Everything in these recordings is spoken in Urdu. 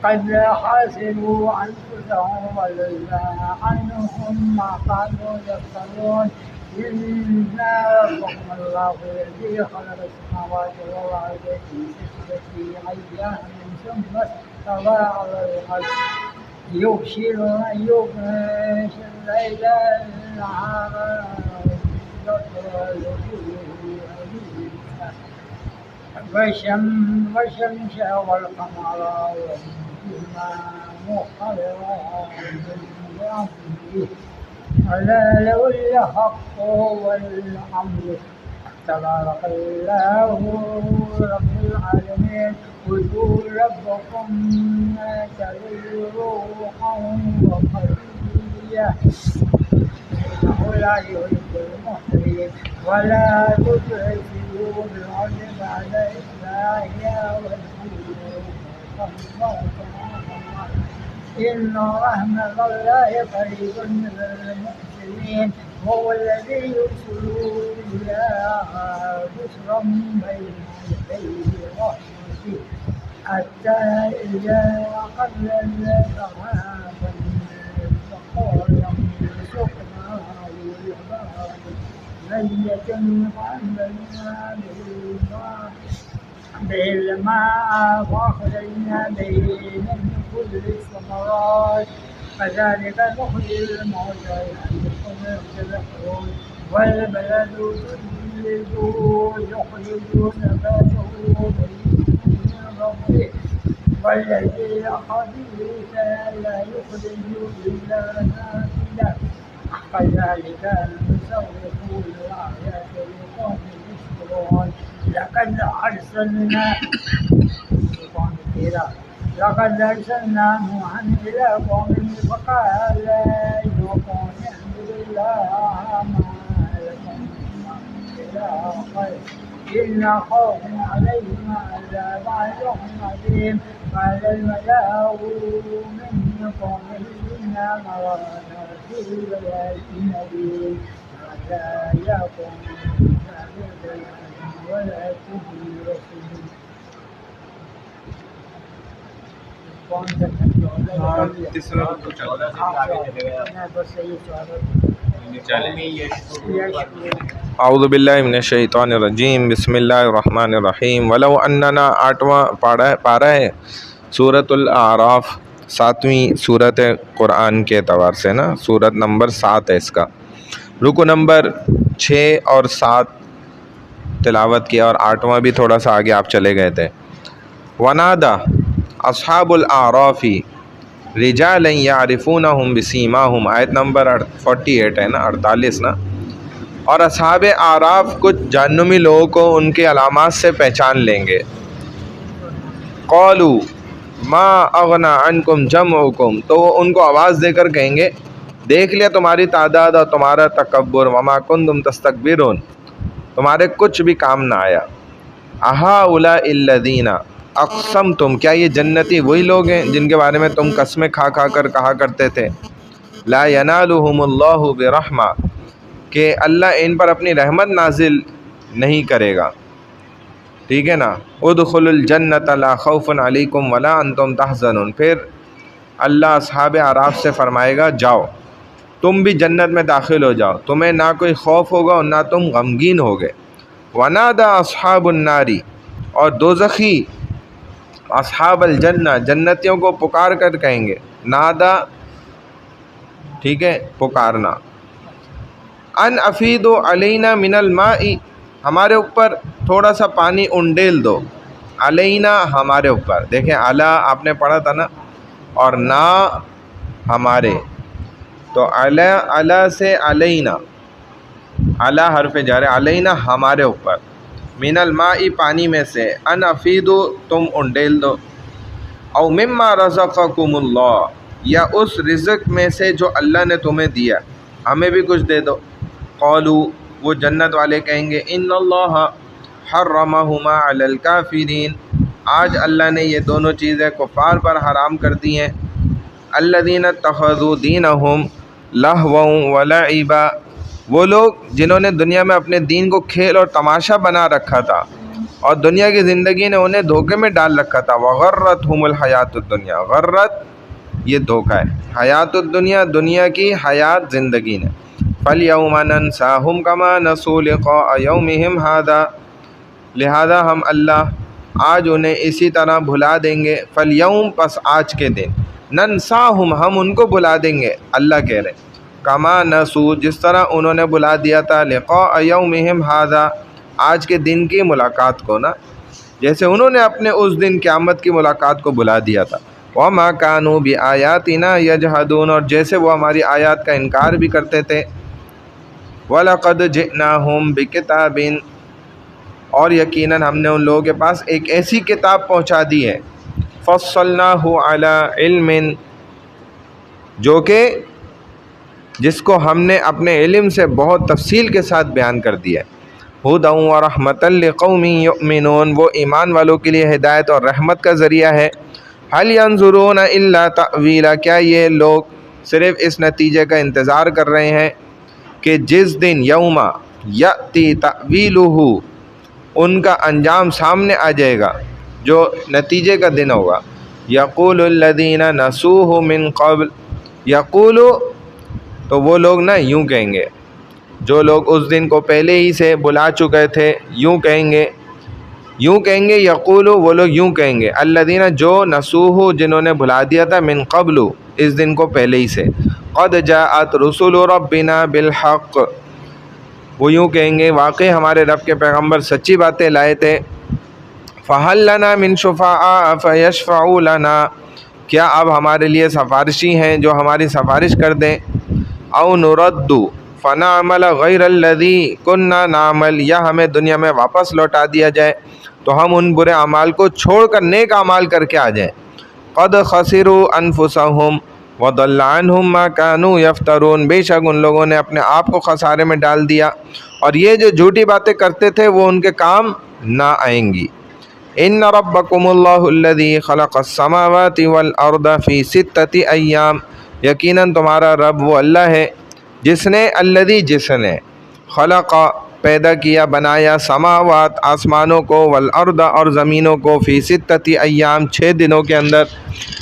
قد حاسبوا أنفسهم وضل عنهم ما كانوا يفترون إنا ربكم الله الذي خلق السماوات والأرض في 6 أيام ثم استوى على العرش يغشي الليل النهار والشمس والقمر والنجوم مسخرات ألا له الحق والأمر تبارك الله رب العالمين ادعوا ربكم تضرعا وخفيا إنه لا يحب المعتدين ولا تسرفوا بالأرض بعد إصلاحها إن رحمة الله قريب من المحسنين هو الذي يرسل الرياح بشرا بين يديه رحمته حتى إذا أقلل سحابا سقايا سقناه لعباد ميت فأنزلنا به الماء فأخرجنا به من كل الثمرات كذلك نخرج الموتى لعلكم تذكرون والبلد يخرج نباته بإذن ربه والذي خبيث لا يخرج إلا نافذة كذلك نصرف الآيات لقوم يشكرون لقد أرسلنا نوحا إلى قومه فقال يا قوم اعبدوا الله ما لكم من إله غيره إن خوف عليهم عذاب يوم عظيم قال الملأ من قومه إنا نرانا في ضلال مبين قال يا قوم ولا تهنوا رسول اعوذ باللہ من الشیطان الرجیم بسم اللہ الرحمن الرحیم ولو اننا 8واں پارہ ہے سورۃ الاعراف 7ویں سورت قرآن کے اعتبار سے نا، سورت نمبر 7 ہے اس کا، رکو نمبر 6 اور 7 تلاوت کیا اور 8واں بھی تھوڑا سا آگے آپ چلے گئے تھے۔ ونادا اصحاب الاعراف رجالا یعرفونہم بسیماہم، آیت نمبر 48 ہے نا، 48 نا، اور اصحاب اعراف کچھ جہنمی لوگوں کو ان کے علامات سے پہچان لیں گے۔ قالوا ما اغنى عنکم جمعکم، تو وہ ان کو آواز دے کر کہیں گے دیکھ لیا تمہاری تعداد اور تمہارا تکبر، وما کنتم تستکبرون، تمہارے کچھ بھی کام نہ آیا۔ اہؤلاء الذین اقسمتم، کیا یہ جنتی وہی لوگ ہیں جن کے بارے میں تم قسمیں کھا کھا کر کہا کرتے تھے؟ لا ینالہم اللہ برحمہ، کہ اللہ ان پر اپنی رحمت نازل نہیں کرے گا، ٹھیک ہے نا۔ ادخلوا الجنۃ لا خوف علیکم ولا انتم تحزنون، پھر اللہ اصحاب اعراف سے فرمائے گا جاؤ تم بھی جنت میں داخل ہو جاؤ، تمہیں نہ کوئی خوف ہوگا اور نہ تم غمگین ہوگے۔ ونادا اصحاب النار، اور دوزخی اصحاب الجنہ جنتیوں کو پکار کر کہیں گے، نادا ٹھیک ہے پکارنا، ان افیدوا علینا من الماء، ہمارے اوپر تھوڑا سا پانی انڈیل دو، علینا ہمارے اوپر، دیکھیں علا آپ نے پڑھا تھا نا، اور نا ہمارے، تو علا سے علینا، علا حرف جر، علینا ہمارے اوپر، من الماء پانی میں سے، ان افیدو تم انڈیل دو، او مما رزقکم اللہ، یا اس رزق میں سے جو اللہ نے تمہیں دیا ہمیں بھی کچھ دے دو۔ قالوا، وہ جنت والے کہیں گے ان اللہ حرمہما علی الکافرین، آج اللہ نے یہ دونوں چیزیں کفار پر حرام کر دی ہیں۔ الذین اتخذوا دینہم لہوا ولعبا، وہ لوگ جنہوں نے دنیا میں اپنے دین کو کھیل اور تماشا بنا رکھا تھا اور دنیا کی زندگی نے انہیں دھوکے میں ڈال رکھا تھا۔ وغرتہم الحیات الدنیا، غرت یہ دھوکہ ہے، حیات الدنیا دنیا کی حیات زندگی نے۔ فَالْيَوْمَ نَنْسَاهُمْ كَمَا نَسُوا لِقَاءَ يَوْمِهِمْ هَذَا، لہذا ہم اللہ آج انہیں اسی طرح بھلا دیں گے۔ فَالْيَوْمَ پس آج کے دن، نَنْسَاهُمْ ہم ان کو بھلا دیں گے، اللہ کہہ رہے ہیں کما نسو جس طرح انہوں نے بھلا دیا تھا لقاء یومہم ھذا آج کے دن کی ملاقات کو، نا جیسے انہوں نے اپنے اس دن قیامت کی ملاقات کو بھلا دیا تھا۔ وما كانوا بآیاتنا یجحدون، اور جیسے وہ ہماری آیات کا انکار بھی کرتے تھے۔ وَلَقَدْ جِئْنَاهُمْ بِكِتَابٍ، اور یقیناً ہم نے ان لوگوں کے پاس ایک ایسی کتاب پہنچا دی ہے، فَصَّلْنَاهُ عَلَىٰ عِلْمٍ، جو کہ جس کو ہم نے اپنے علم سے بہت تفصیل کے ساتھ بیان کر دیا ہے۔ ہدی ورحمۃ لقوم یؤمنون، وہ ایمان والوں کے لیے ہدایت اور رحمت کا ذریعہ ہے۔ هل ينظرون الا تأویلا، کیا یہ لوگ صرف اس نتیجے کا انتظار کر رہے ہیں کہ جس دن یوم یأتی تأویلہ ان کا انجام سامنے آ جائے گا، جو نتیجے کا دن ہوگا۔ یقول الذین نسوہ من قبل، یقول تو وہ لوگ نا یوں کہیں گے، جو لوگ اس دن کو پہلے ہی سے بلا چکے تھے یوں کہیں گے، یقول وہ لوگ یوں کہیں گے، الذین جو نسوہ جنہوں نے بھلا دیا تھا، من قبل اس دن کو پہلے ہی سے، قد جاءت رسول ربنا بالحق، وہ یوں کہیں گے واقعی ہمارے رب کے پیغمبر سچی باتیں لائے تھے۔ فہل لنا من شفعاء فیشفعوا لنا، کیا اب ہمارے لیے سفارشی ہیں جو ہماری سفارش کر دیں۔ او نرد فنعمل غیر الذی کنا نعمل، یا ہمیں دنیا میں واپس لوٹا دیا جائے تو ہم ان برے اعمال کو چھوڑ کر نیک اعمال کر کے آ جائیں۔ قد خسروا انفسهم وضل عنهم ما كانوا يفترون، بے شک ان لوگوں نے اپنے آپ کو خسارے میں ڈال دیا اور یہ جو جھوٹی باتیں کرتے تھے وہ ان کے کام نہ آئیں گی۔ ان ربکم اللہ الذی خلق السماوات والارض فی 6 ایام، یقیناً تمہارا رب وہ اللہ ہے جس نے خلق پیدا کیا بنایا سماوات آسمانوں کو، والارض اور زمینوں کو، فی 6 ایام 6 دنوں کے اندر،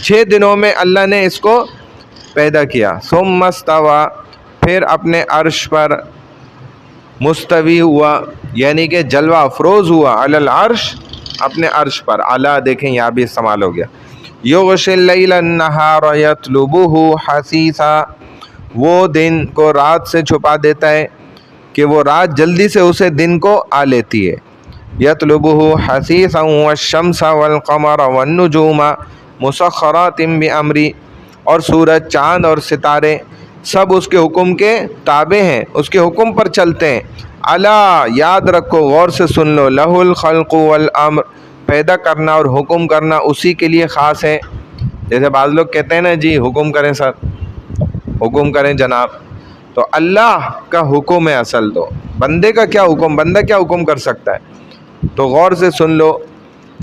6 دنوں میں اللہ نے اس کو پیدا کیا۔ ثم استوى، پھر اپنے عرش پر مستوی ہوا، یعنی کہ جلوہ افروز ہوا، علی العرش اپنے عرش پر، اعلیٰ دیکھیں یہاں بھی استعمال ہو گیا۔ یغشی اللیل النہار یطلبہ حثیثا، وہ دن کو رات سے چھپا دیتا ہے کہ وہ رات جلدی سے اسے دن کو آ لیتی ہے۔ یطلبہ حثیثا والشمس والقمر والنجوم مسخرات بامری، اور سورج، چاند اور ستارے سب اس کے حکم کے تابع ہیں، اس کے حکم پر چلتے ہیں۔ الا، یاد رکھو، غور سے سن لو، لہ الخلق والامر، پیدا کرنا اور حکم کرنا اسی کے لیے خاص ہے۔ جیسے بعض لوگ کہتے ہیں نا جی حکم کریں سر، حکم کریں جناب، تو اللہ کا حکم ہے اصل تو، بندے کا کیا حکم، بندہ کیا حکم کر سکتا ہے؟ تو غور سے سن لو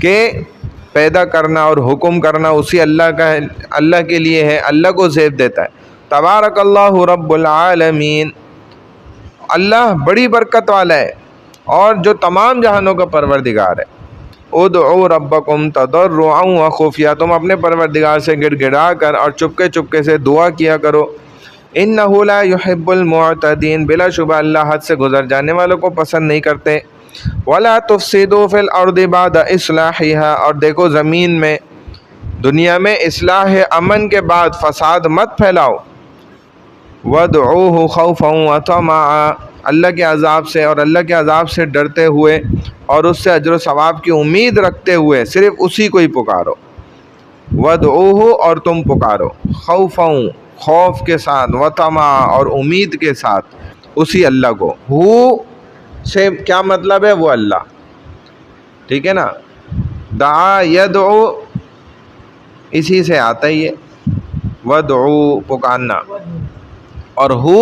کہ پیدا کرنا اور حکم کرنا اسی اللہ کا ہے، اللہ کے لیے ہے، اللہ کو زیب دیتا ہے۔ تبارک اللہ رب العالمین، اللہ بڑی برکت والا ہے اور جو تمام جہانوں کا پروردگار ہے۔ ادعوا ربکم تضرعا وخفیہ، تم اپنے پروردگار سے گڑ گڑا کر اور چپکے چپکے سے دعا کیا کرو۔ انہ لا یحب المعتدین، بلا شبہ اللہ حد سے گزر جانے والوں کو پسند نہیں کرتے۔ ولا تفسدوا فی الارض بعد اصلاحها، اور دیکھو زمین میں، دنیا میں اصلاح امن کے بعد فساد مت پھیلاؤ۔ وادعوہ خوفا وطمعا، اللہ کے عذاب سے اور اللہ کے عذاب سے ڈرتے ہوئے اور اس سے اجر و ثواب کی امید رکھتے ہوئے صرف اسی کو ہی پکارو۔ وادعوہ، اور تم پکارو، خوفا، خوف کے ساتھ، وطمعا، اور امید کے ساتھ، اسی اللہ کو۔ ہو سے کیا مطلب ہے؟ وہ اللہ، ٹھیک ہے نا، دعا یدعو اسی سے آتا ہی ہے، ودعو پکارنا، اور ہو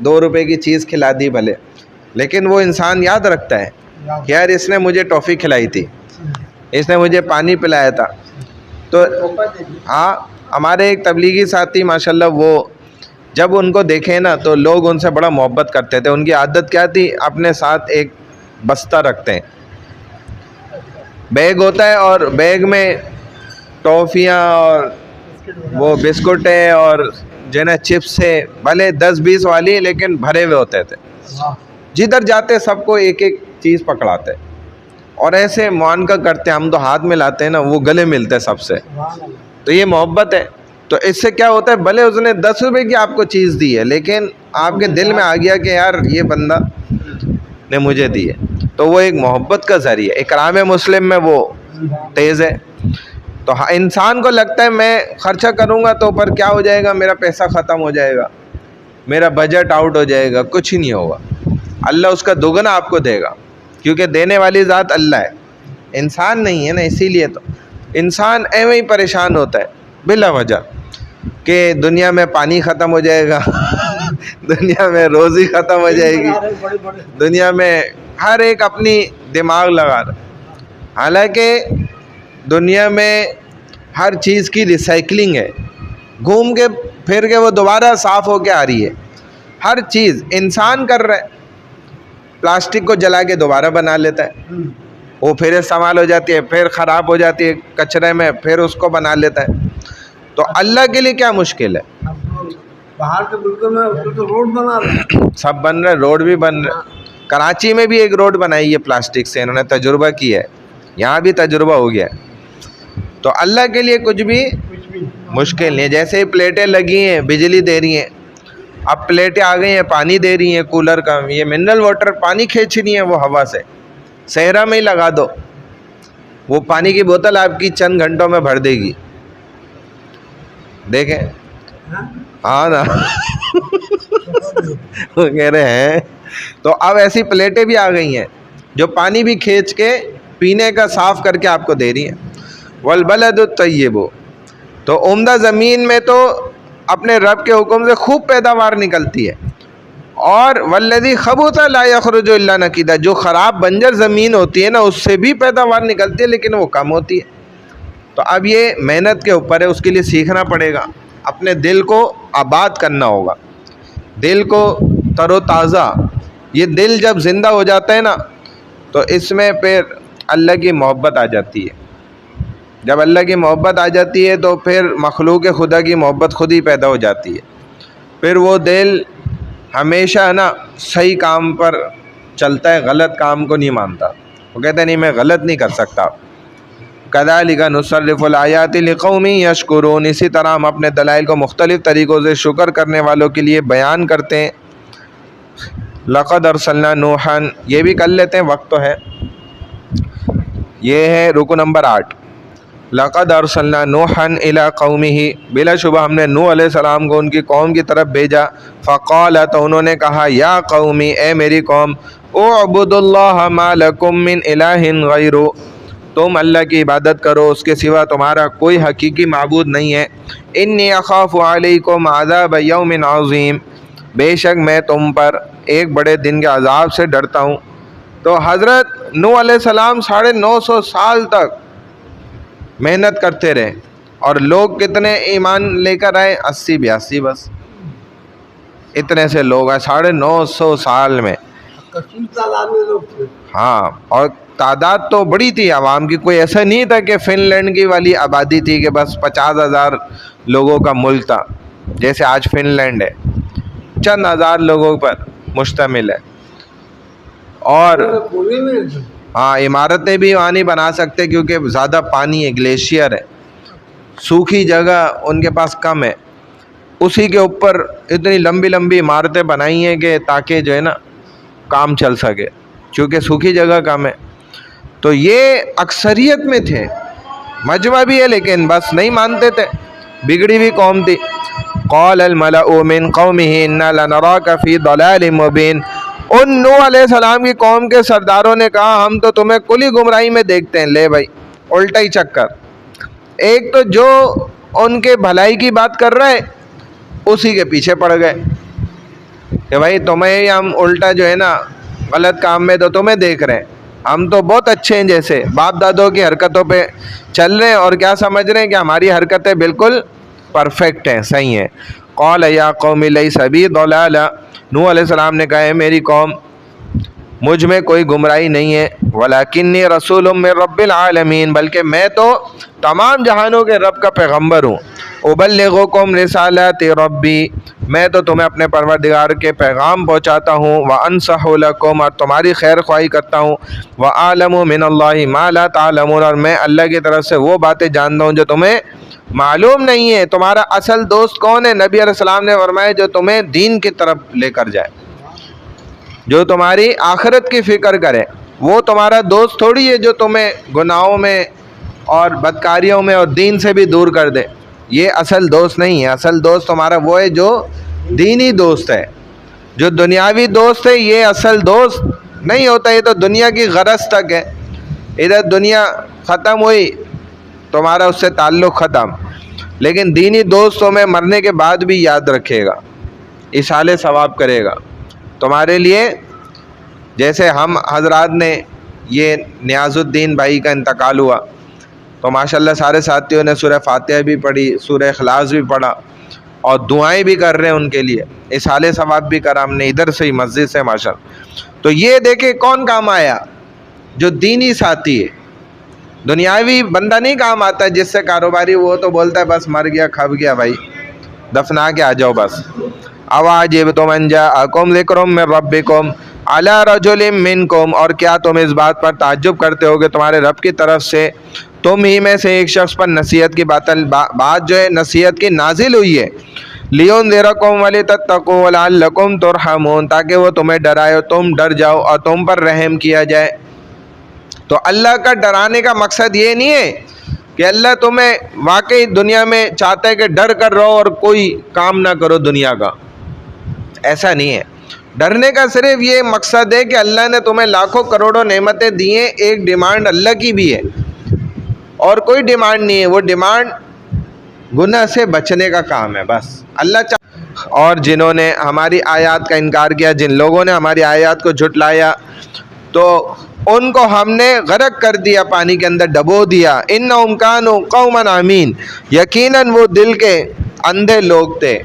2 روپے کی چیز کھلا دی بھلے، لیکن وہ انسان یاد رکھتا ہے کہ یار اس نے مجھے ٹافی کھلائی تھی، اس نے مجھے پانی پلایا تھا. تو ہاں، ہمارے ایک تبلیغی ساتھی ماشاءاللہ، وہ جب ان کو دیکھیں نا تو لوگ ان سے بڑا محبت کرتے تھے. ان کی عادت کیا تھی؟ اپنے ساتھ ایک بستہ رکھتے ہیں، بیگ ہوتا ہے، اور بیگ میں ٹافیاں اور وہ بسکٹ ہے اور جو ہے نا چپس ہے، بھلے 10-20 والی لیکن بھرے ہوئے ہوتے تھے. جدھر جاتے سب کو ایک ایک چیز پکڑاتے، اور ایسے معانقہ کرتے. ہم تو ہاتھ میں لاتے ہیں نا، وہ گلے ملتے سب سے. تو یہ محبت ہے. تو اس سے کیا ہوتا ہے، بھلے اس نے 10 روپے کی آپ کو چیز دی ہے، لیکن آپ کے دل میں آ گیا کہ یار یہ بندہ نے مجھے دی ہے. تو وہ ایک محبت کا ذریعہ. اکرام مسلم میں وہ تیز ہے. تو انسان کو لگتا ہے میں خرچہ کروں گا تو پر کیا ہو جائے گا، میرا پیسہ ختم ہو جائے گا، میرا بجٹ آؤٹ ہو جائے گا. کچھ ہی نہیں ہوگا. اللہ اس کا دوگنا آپ کو دے گا، کیونکہ دینے والی ذات اللہ ہے، انسان نہیں ہے نا. اسی لیے تو انسان ایویں ہی پریشان ہوتا ہے بلا وجہ کہ دنیا میں پانی ختم ہو جائے گا، دنیا میں روزی ختم ہو جائے گی، دنیا میں ہر ایک اپنی دماغ لگا رہا. حالانکہ دنیا میں ہر چیز کی ریسائکلنگ ہے، گھوم کے پھر کے وہ دوبارہ صاف ہو کے آ رہی ہے. ہر چیز انسان کر رہا ہے. پلاسٹک کو جلا کے دوبارہ بنا لیتا ہے، وہ پھر استعمال ہو جاتی ہے، پھر خراب ہو جاتی ہے کچرے میں، پھر اس کو بنا لیتا ہے. تو اللہ کے لیے کیا مشکل ہے؟ باہر کے ملکوں میں تو روڈ بنا رہے ہیں، سب بن رہے، روڈ بھی بن رہے. کراچی میں بھی ایک روڈ بنائی ہے پلاسٹک سے، انہوں نے تجربہ کیا ہے، یہاں بھی تجربہ ہو گیا ہے. تو اللہ کے لیے کچھ بھی مشکل نہیں ہے. جیسے ہی پلیٹیں لگی ہیں بجلی دے رہی ہیں، اب پلیٹیں آ گئی ہیں پانی دے رہی ہیں کولر کا، یہ منرل واٹر پانی کھینچ رہی ہیں وہ ہوا سے. صحرا میں ہی لگا دو، وہ پانی کی بوتل آپ کی چند گھنٹوں میں بھر دے گی. دیکھیں، ہاں نا وہ کہہ رہے ہیں. تو اب ایسی پلیٹیں بھی آ گئی ہیں جو پانی بھی کھینچ کے پینے کا صاف کر کے آپ کو دے رہی ہیں. والبلد الطیب، تو عمدہ زمین میں تو اپنے رب کے حکم سے خوب پیداوار نکلتی ہے. اور والذی خبث لا یخرج الا نکیدا، جو خراب بنجر زمین ہوتی ہے نا، اس سے بھی پیداوار نکلتی ہے لیکن وہ کم ہوتی ہے. تو اب یہ محنت کے اوپر ہے، اس کے لیے سیکھنا پڑے گا. اپنے دل کو آباد کرنا ہوگا، دل کو تر و تازہ. یہ دل جب زندہ ہو جاتا ہے نا تو اس میں پھر اللہ کی محبت آ جاتی ہے. جب اللہ کی محبت آ جاتی ہے تو پھر مخلوق خدا کی محبت خود ہی پیدا ہو جاتی ہے. پھر وہ دل ہمیشہ نا صحیح کام پر چلتا ہے، غلط کام کو نہیں مانتا. وہ کہتا ہے نہیں میں غلط نہیں کر سکتا. کذالک نصرف الآیات لقوم یشکرون، اسی طرح ہم اپنے دلائل کو مختلف طریقوں سے شکر کرنے والوں کے لیے بیان کرتے ہیں. لقد ارسلنا نوحا، یہ بھی کر لیتے ہیں، وقت تو ہے. یہ ہے رکو نمبر 8. لقد ارسلنا نوحا الی قومہ، بلا شبہ ہم نے نوح علیہ السلام کو ان کی قوم کی طرف بھیجا. فقال، تو انہوں نے کہا، یا قومی، اے میری قوم، اعبدوا اللہ ما لکم من الہ غیرہ، تم اللہ کی عبادت کرو، اس کے سوا تمہارا کوئی حقیقی معبود نہیں ہے. انی اخاف علیکم عذاب یوم عظیم، بے شک میں تم پر ایک بڑے دن کے عذاب سے ڈرتا ہوں. تو حضرت نوح علیہ السلام 950 سال تک محنت کرتے رہے، اور لوگ کتنے ایمان لے کر آئے؟ 80-82 بس. اتنے سے لوگ آئے 950 سال میں. ہاں، اور تعداد تو بڑی تھی عوام کی. کوئی ایسا نہیں تھا کہ فن لینڈ کی والی آبادی تھی کہ بس 50,000 لوگوں کا ملک تھا جیسے آج فن لینڈ ہے. چند ہزار لوگوں پر مشتمل ہے. اور ہاں، عمارتیں بھی وہاں نہیں بنا سکتے کیونکہ زیادہ پانی ہے، گلیشیئر ہے، سوکھی جگہ ان کے پاس کم ہے. اسی کے اوپر اتنی لمبی لمبی عمارتیں بنائی ہیں کہ تاکہ جو ہے نا کام چل سکے، چونکہ سوکھی جگہ کم ہے. تو یہ اکثریت میں تھے، مجمع بھی ہے لیکن بس نہیں مانتے تھے، بگڑی ہوئی قوم تھی. قال الملأ من قومه انا لنراك في ضلال مبين، ان نوح علیہ السلام کی قوم کے سرداروں نے کہا ہم تو تمہیں کلی گمراہی میں دیکھتے ہیں. لے بھائی، الٹا ہی چکر. ایک تو جو ان کے بھلائی کی بات کر رہے اسی کے پیچھے پڑ گئے، کہ بھائی تمہیں ہی ہم الٹا جو ہے نا غلط کام میں تو تمہیں دیکھ رہے ہیں، ہم تو بہت اچھے ہیں، جیسے باپ دادوں کی حرکتوں پہ چل رہے ہیں اور کیا سمجھ رہے ہیں کہ ہماری حرکتیں بالکل پرفیکٹ ہیں، صحیح ہیں۔ قال یا قوم لیس بی ضلالہ، نوح علیہ السلام نے کہا ہے میری قوم مجھ میں کوئی گمراہی نہیں ہے، ولکنی رسول من رب العالمین، بلکہ میں تو تمام جہانوں کے رب کا پیغمبر ہوں، ابلغکم رسالات ربی، میں تو تمہیں اپنے پروردگار کے پیغام پہنچاتا ہوں، وانصح لکم، اور تمہاری خیر خواہی کرتا ہوں، وعالم من اللہ ما لا تعلمون، اور میں اللہ کی طرف سے وہ باتیں جانتا ہوں جو تمہیں معلوم نہیں ہے۔ تمہارا اصل دوست کون ہے؟ نبی علیہ السلام نے فرمایا جو تمہیں دین کی طرف لے کر جائے، جو تمہاری آخرت کی فکر کرے، وہ تمہارا دوست تھوڑی ہے جو تمہیں گناہوں میں اور بدکاریوں میں اور دین سے بھی دور کر دے، یہ اصل دوست نہیں ہے۔ اصل دوست تمہارا وہ ہے جو دینی دوست ہے، جو دنیاوی دوست ہے یہ اصل دوست نہیں ہوتا، یہ تو دنیا کی غرض تک ہے، ادھر دنیا ختم ہوئی تمہارا اس سے تعلق ختم، لیکن دینی دوست تمہیں مرنے کے بعد بھی یاد رکھے گا، ایصال ثواب کرے گا تمہارے لیے۔ جیسے ہم حضرات نے یہ نیاز الدین بھائی کا انتقال ہوا تو ماشاءاللہ سارے ساتھیوں نے سورہ فاتحہ بھی پڑھی، سورہ اخلاص بھی پڑھا اور دعائیں بھی کر رہے ہیں ان کے لیے، ایصال ثواب بھی کرا ہم نے ادھر سے ہی مسجد سے ماشاءاللہ۔ تو یہ دیکھیں کون کام آیا؟ جو دینی ساتھی ہے، دنیاوی بندہ نہیں کام آتا، جس سے کاروباری وہ تو بولتا ہے بس مر گیا کھپ گیا بھائی دفنا کے آ جاؤ بس۔ اواجبتم ان جاءکم ذکر من ربکم علی رجل منکم، اور کیا تم اس بات پر تعجب کرتے ہو کہ تمہارے رب کی طرف سے تم ہی میں سے ایک شخص پر نصیحت کی بات جو ہے نصیحت کی نازل ہوئی ہے، لینذرکم ولتتقوا ولعلکم ترحمون، تاکہ وہ تمہیں ڈرائے اور تم ڈر جاؤ اور تم پر رحم کیا جائے۔ تو اللہ کا ڈرانے کا مقصد یہ نہیں ہے کہ اللہ تمہیں واقعی دنیا میں چاہتا ہے کہ ڈر کر رہو اور کوئی کام نہ کرو دنیا کا، ایسا نہیں ہے۔ ڈرنے کا صرف یہ مقصد ہے کہ اللہ نے تمہیں لاکھوں کروڑوں نعمتیں دی ہیں، ایک ڈیمانڈ اللہ کی بھی ہے اور کوئی ڈیمانڈ نہیں ہے، وہ ڈیمانڈ گناہ سے بچنے کا کام ہے بس اللہ اور جنہوں نے ہماری آیات کا انکار کیا، جن لوگوں نے ہماری آیات کو جھٹلایا تو ان کو ہم نے غرق کر دیا، پانی کے اندر ڈبو دیا۔ انہم کانوا قوما عمین، یقیناً وہ دل کے اندھے لوگ تھے،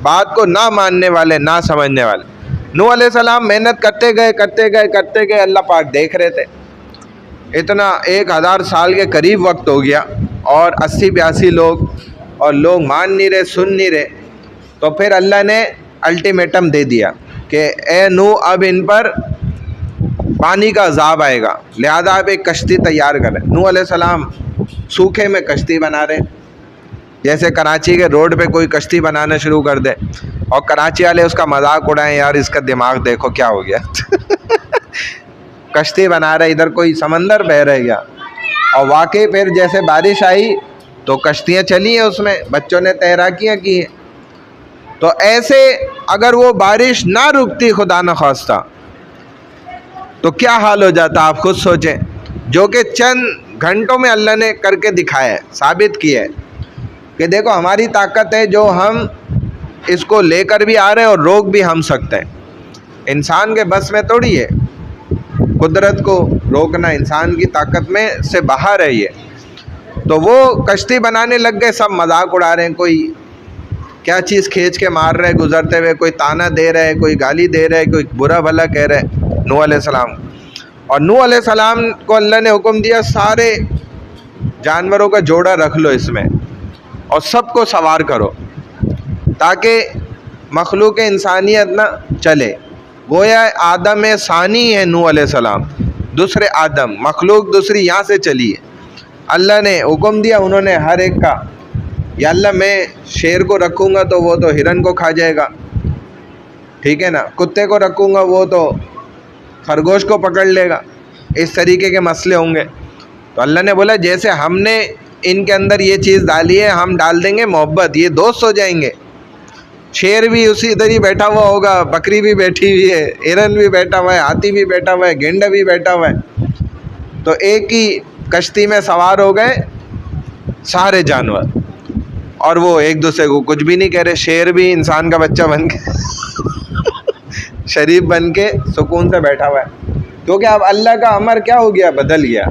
بات کو نہ ماننے والے، نہ سمجھنے والے۔ نوح علیہ السلام محنت کرتے گئے، اللہ پاک دیکھ رہے تھے، اتنا 1000 سال کے قریب وقت ہو گیا اور 80-82 لوگ، اور لوگ مان نہیں رہے، سن نہیں رہے، تو پھر اللہ نے الٹیمیٹم دے دیا کہ اے نوح اب ان پر پانی کا عذاب آئے گا، لہذا آپ ایک کشتی تیار کریں۔ نوح علیہ السلام سوکھے میں کشتی بنا رہے، جیسے کراچی کے روڈ پہ کوئی کشتی بنانا شروع کر دے اور کراچی والے اس کا مذاق اڑائیں، یار اس کا دماغ دیکھو کیا ہو گیا کشتی بنا رہے، ادھر کوئی سمندر بہہ رہ گیا، اور واقعی پھر جیسے بارش آئی تو کشتیاں چلی ہیں، اس میں بچوں نے تیراکیاں کی ہیں۔ تو ایسے اگر وہ بارش نہ رکتی خدا نخواستہ تو کیا حال ہو جاتا آپ خود سوچیں، جو کہ چند گھنٹوں میں اللہ نے کر کے دکھایا ہے، ثابت کیا ہے کہ دیکھو ہماری طاقت ہے جو ہم اس کو لے کر بھی آ رہے ہیں اور روک بھی ہم سکتے ہیں، انسان کے بس میں تھوڑی ہے قدرت کو روکنا، انسان کی طاقت میں سے باہر ہے یہ۔ تو وہ کشتی بنانے لگ گئے، سب مذاق اڑا رہے ہیں، کوئی کیا چیز کھینچ کے مار رہے گزرتے ہوئے، کوئی تانا دے رہے، کوئی گالی دے رہے، کوئی برا بھلا کہہ رہے نوح علیہ السلام۔ اور نوح علیہ السلام کو اللہ نے حکم دیا سارے جانوروں کا جوڑا رکھ لو اس میں اور سب کو سوار کرو تاکہ مخلوق انسانیت نہ چلے۔ گویا آدم ثانی ہے نوح علیہ السلام، دوسرے آدم، مخلوق دوسری یہاں سے چلی ہے۔ اللہ نے حکم دیا، انہوں نے ہر ایک کا، یا اللہ میں شیر کو رکھوں گا تو وہ تو ہرن کو کھا جائے گا، ٹھیک ہے نا، کتے کو رکھوں گا وہ تو خرگوش کو پکڑ لے گا، اس طریقے کے مسئلے ہوں گے۔ تو اللہ نے بولا جیسے ہم نے ان کے اندر یہ چیز ڈالی ہے ہم ڈال دیں گے محبت، یہ دوست ہو جائیں گے۔ شیر بھی اسی ادھر ہی بیٹھا ہوا ہوگا، بکری بھی بیٹھی ہوئی ہے، ہرن بھی بیٹھا ہوا ہے، ہاتھی بھی بیٹھا ہوا ہے، گینڈا بھی بیٹھا ہوا ہے، تو ایک ہی کشتی میں سوار ہو گئے سارے جانور، اور وہ ایک دوسرے کو کچھ بھی نہیں کہہ رہے، شیر بھی انسان کا بچہ بن گیا شریف بن کے سکون سے بیٹھا ہوا ہے، کیونکہ اب اللہ کا امر کیا ہو گیا، بدل گیا،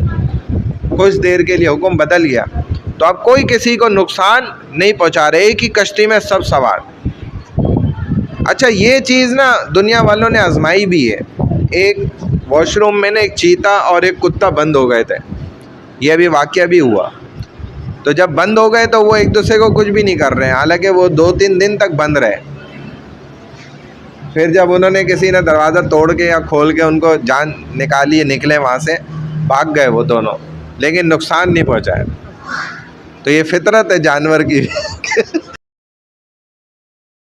کچھ دیر کے لیے حکم بدل گیا، تو اب کوئی کسی کو نقصان نہیں پہنچا رہے، ایک ہی کشتی میں سب سوار۔ اچھا یہ چیز نا دنیا والوں نے آزمائی بھی ہے۔ ایک واش روم میں نا ایک چیتا اور ایک کتا بند ہو گئے تھے، یہ ابھی واقعہ بھی ہوا۔ تو جب بند ہو گئے تو وہ ایک دوسرے کو کچھ بھی نہیں کر رہے ہیں، حالانکہ وہ 2-3 دن تک بند رہے۔ پھر جب انہوں نے کسی نے دروازہ توڑ کے یا کھول کے ان کو جان نکالی، نکلے وہاں سے، بھاگ گئے وہ دونوں، لیکن نقصان نہیں پہنچایا۔ تو یہ فطرت ہے جانور کی